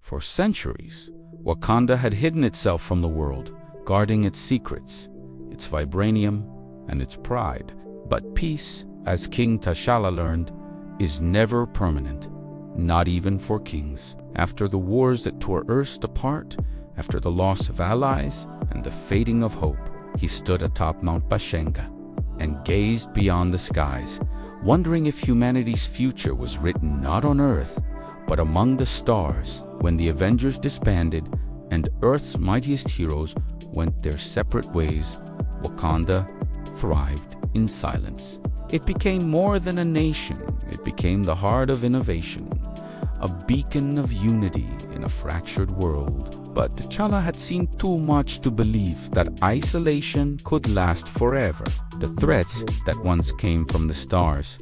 For centuries, Wakanda had hidden itself from the world, guarding its secrets, its vibranium, and its pride. But peace, as King T'Challa learned, is never permanent, not even for kings. After the wars that tore Earth apart, after the loss of allies and the fading of hope, he stood atop Mount Bashenga and gazed beyond the skies, wondering if humanity's future was written not on Earth, but among the stars. When the Avengers disbanded and Earth's mightiest heroes went their separate ways, Wakanda thrived in silence. It became more than a nation. It became the heart of innovation, a beacon of unity in a fractured world. But T'Challa had seen too much to believe that isolation could last forever. The threats that once came from the stars,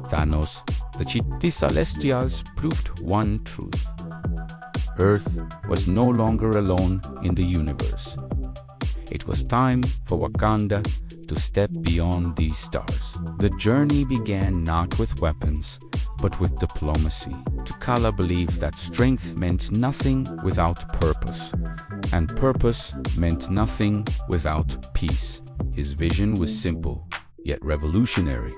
Thanos, the Chitti Celestials, proved one truth. Earth was no longer alone in the universe. It was time for Wakanda to step beyond these stars. The journey began not with weapons, but with diplomacy. T'Challa believed that strength meant nothing without purpose, and purpose meant nothing without peace. His vision was simple, yet revolutionary.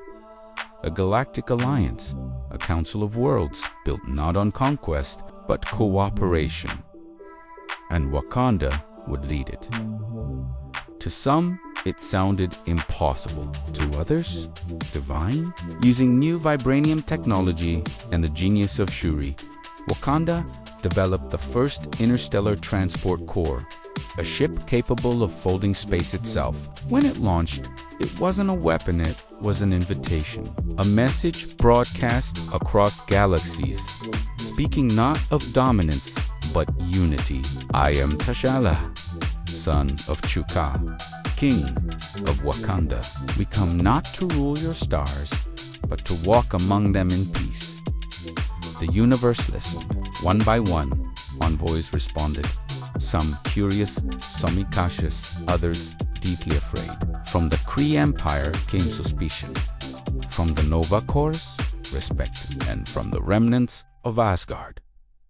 A galactic alliance, a council of worlds built not on conquest, but cooperation. And Wakanda would lead it. To some, it sounded impossible. To others, divine. Using new vibranium technology and the genius of Shuri, Wakanda developed the first interstellar transport core, a ship capable of folding space itself. When it launched, it wasn't a weapon, it was an invitation, a message broadcast across galaxies, speaking not of dominance, but unity. I am T'Challa, son of Tchalla, King of Wakanda. We come not to rule your stars, but to walk among them in peace. The universe listened. One by one, envoys responded. Some curious, some cautious, others deeply afraid. From the Kree Empire came suspicion. From the Nova Corps, respect. And from the remnants of Asgard,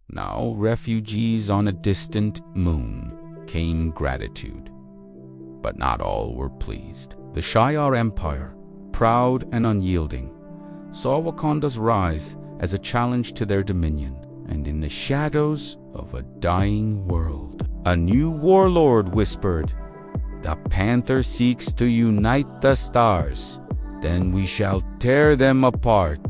now refugees on a distant moon, came gratitude. But not all were pleased. The Shi'ar Empire, proud and unyielding, saw Wakanda's rise as a challenge to their dominion. And in the shadows of a dying world, a new warlord whispered, "The Panther seeks to unite the stars. Then we shall tear them apart."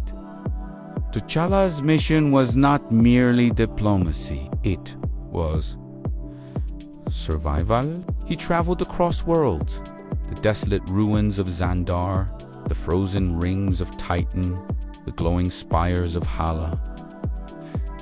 T'Challa's mission was not merely diplomacy. It was survival. He traveled across worlds, the desolate ruins of Xandar, the frozen rings of Titan, the glowing spires of Hala.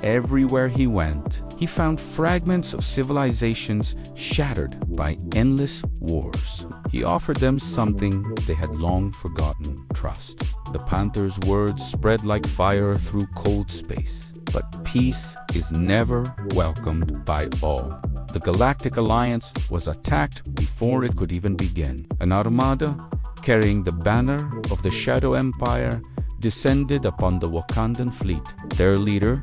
Everywhere he went, he found fragments of civilizations shattered by endless wars. He offered them something they had long forgotten: trust. The Panther's words spread like fire through cold space. But peace is never welcomed by all. The Galactic Alliance was attacked before it could even begin. An armada carrying the banner of the Shadow Empire descended upon the Wakandan fleet. Their leader,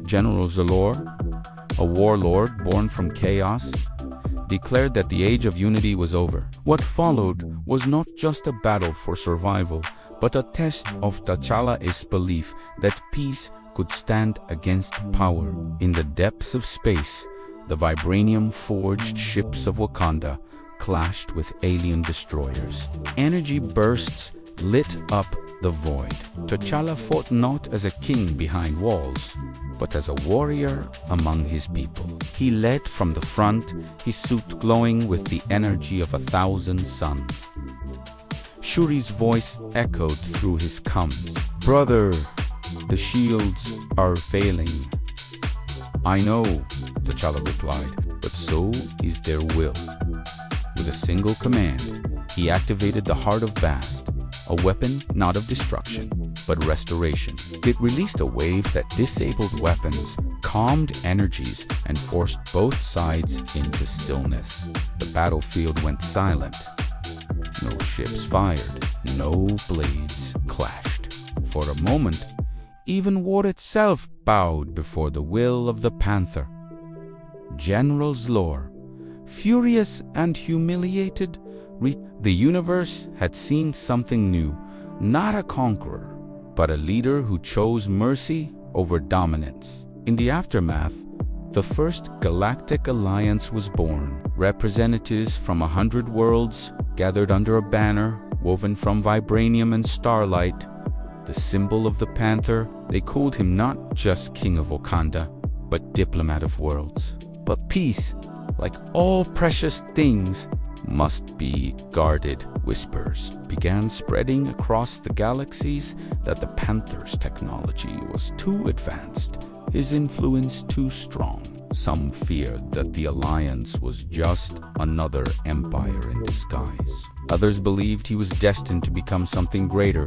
General Zalor, a warlord born from chaos, declared that the age of unity was over. What followed was not just a battle for survival, but a test of T'Challa's belief that peace could stand against power. In the depths of space, the vibranium-forged ships of Wakanda clashed with alien destroyers. Energy bursts lit up the void. T'Challa fought not as a king behind walls, but as a warrior among his people. He led from the front, his suit glowing with the energy of 1,000 suns. Shuri's voice echoed through his comms. "Brother, the shields are failing." "I know," T'Challa replied, "but so is their will." With a single command, he activated the Heart of Bast, a weapon not of destruction, but restoration. It released a wave that disabled weapons, calmed energies, and forced both sides into stillness. The battlefield went silent. No ships fired, no blades clashed. For a moment, even war itself bowed before the will of the Panther. General Zlor, furious and humiliated, the universe had seen something new, not a conqueror, but a leader who chose mercy over dominance. In the aftermath, the first Galactic Alliance was born. Representatives from 100 worlds gathered under a banner woven from vibranium and starlight, the symbol of the Panther. They called him not just King of Wakanda, but Diplomat of Worlds. But peace, like all precious things, must be guarded. Whispers began spreading across the galaxies that the Panther's technology was too advanced, his influence too strong. Some feared that the Alliance was just another empire in disguise. Others believed he was destined to become something greater,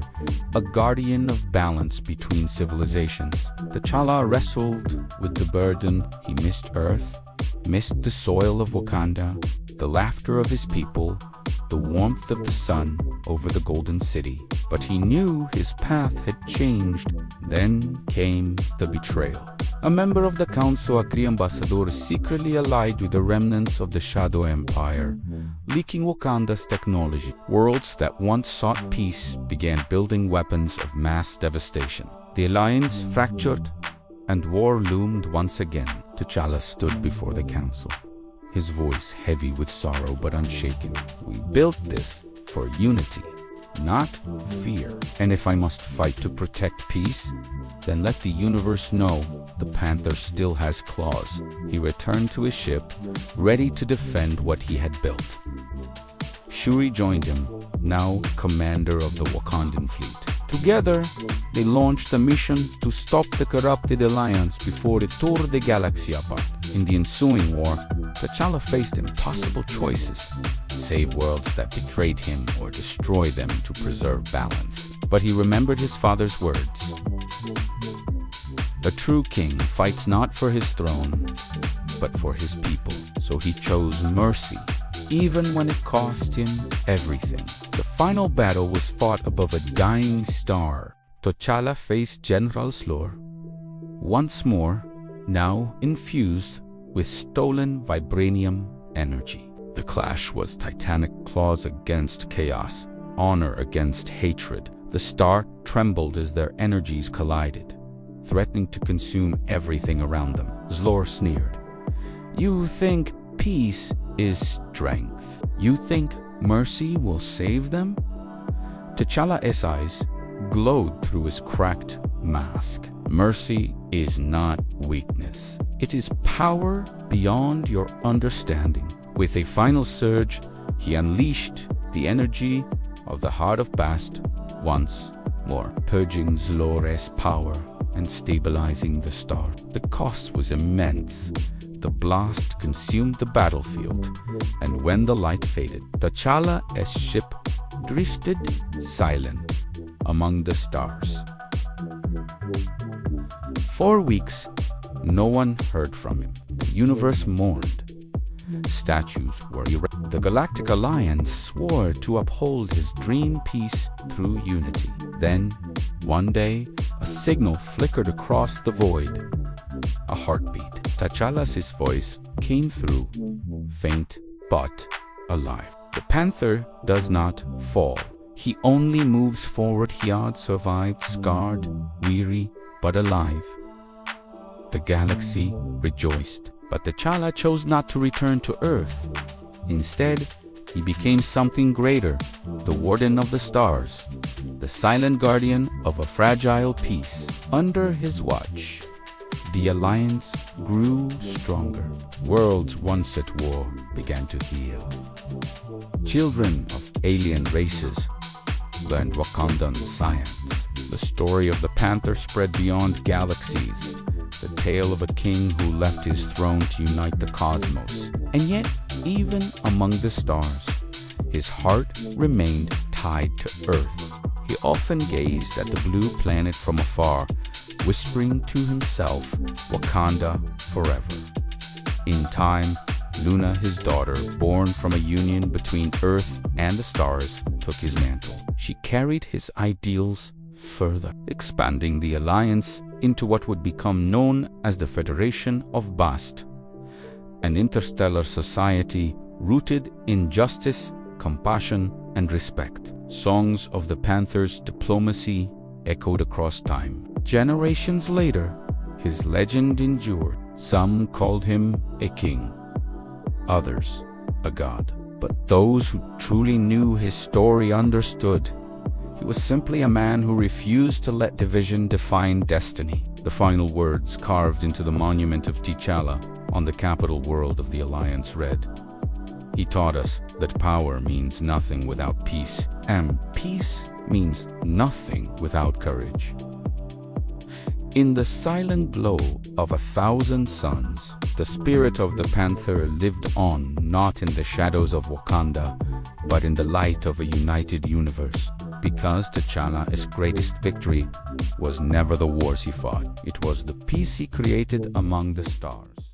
a guardian of balance between civilizations. T'Challa wrestled with the burden. He missed Earth, missed the soil of Wakanda, the laughter of his people, the warmth of the sun over the Golden City. But he knew his path had changed. Then came the betrayal. A member of the Council, a Kree ambassador, secretly allied with the remnants of the Shadow Empire, leaking Wakanda's technology. Worlds that once sought peace began building weapons of mass devastation. The alliance fractured, and war loomed once again. T'Challa stood before the council, his voice heavy with sorrow but unshaken. We built this for unity, not fear. And if I must fight to protect peace, then let the universe know the Panther still has claws. He returned to his ship, ready to defend what he had built. Shuri joined him, now commander of the Wakandan fleet. Together, they launched a mission to stop the corrupted alliance before it tore the galaxy apart. In the ensuing war, T'Challa faced impossible choices: save worlds that betrayed him or destroy them to preserve balance. But he remembered his father's words. A true king fights not for his throne, but for his people. So he chose mercy, even when it cost him everything. The final battle was fought above a dying star. T'Challa faced General Zlor once more, now infused with stolen vibranium energy. The clash was titanic claws against chaos, honor against hatred. The star trembled as their energies collided, threatening to consume everything around them. Zlor sneered. "You think peace is strength? You think mercy will save them?" T'Challa's eyes glowed through his cracked mask. Mercy is not weakness. It is power beyond your understanding. With a final surge, he unleashed the energy of the Heart of Bast once more, purging Zlor's power and stabilizing the star. The cost was immense. The blast consumed the battlefield, and when the light faded, T'Challa's ship drifted silent among the stars. 4 weeks, no one heard from him. The universe mourned. Statues were erected. The Galactic Alliance swore to uphold his dream peace through unity. Then, one day, a signal flickered across the void. A heartbeat. T'Challa's voice came through, faint but alive. The Panther does not fall. He only moves forward. He had survived, scarred, weary, but alive. The galaxy rejoiced, but T'Challa chose not to return to Earth. Instead, he became something greater, the Warden of the Stars, the silent guardian of a fragile peace. Under his watch, the Alliance grew stronger. Worlds once at war began to heal. Children of alien races learned Wakandan science. The story of the Panther spread beyond galaxies, the tale of a king who left his throne to unite the cosmos. And yet, even among the stars, his heart remained tied to Earth. He often gazed at the blue planet from afar, whispering to himself, "Wakanda forever." In time, Luna, his daughter, born from a union between Earth and the stars, took his mantle. She carried his ideals further, expanding the alliance into what would become known as the Federation of Bast. an interstellar society rooted in justice, compassion, and respect. Songs of the Panther's diplomacy echoed across time. Generations later, his legend endured. Some called him a king, others a god. But those who truly knew his story understood he was simply a man who refused to let division define destiny. The final words carved into the monument of Tchalla on the capital world of the Alliance read, "He taught us that power means nothing without peace, and peace means nothing without courage." In the silent glow of 1,000 suns, the spirit of the Panther lived on, not in the shadows of Wakanda, but in the light of a united universe. Because T'Challa's greatest victory was never the wars he fought, it was the peace he created among the stars.